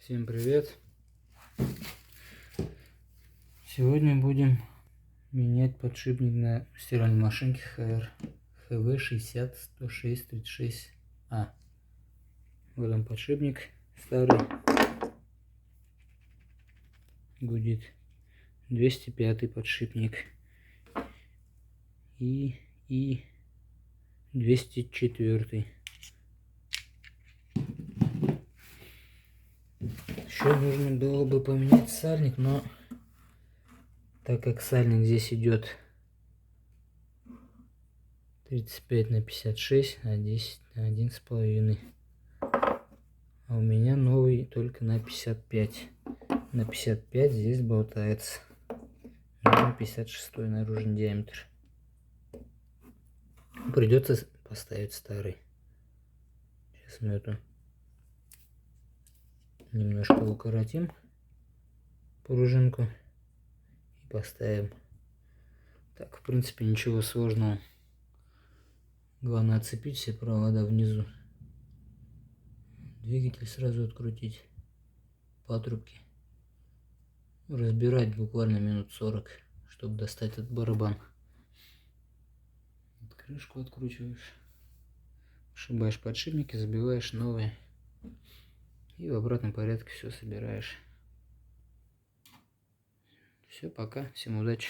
Всем привет! Сегодня будем менять подшипник на стиральной машинке HR HV60-106-36A. Вот он подшипник старый, гудит. 205 подшипник и 204. Еще нужно было бы поменять сальник, но так как сальник здесь идет 35 на 56, а 10 на 1,5. А у меня новый только на 55. На 55 здесь болтается. На 56 наружный диаметр. Придется поставить старый. Сейчас мы эту немножко укоротим пружинку и поставим. Так, в принципе, ничего сложного. Главное отцепить все провода внизу. Двигатель сразу открутить. Патрубки. Разбирать буквально минут 40, чтобы достать этот барабан. Крышку откручиваешь. Сшибаешь подшипники, забиваешь новые. И в обратном порядке все собираешь. Все, пока. Всем удачи.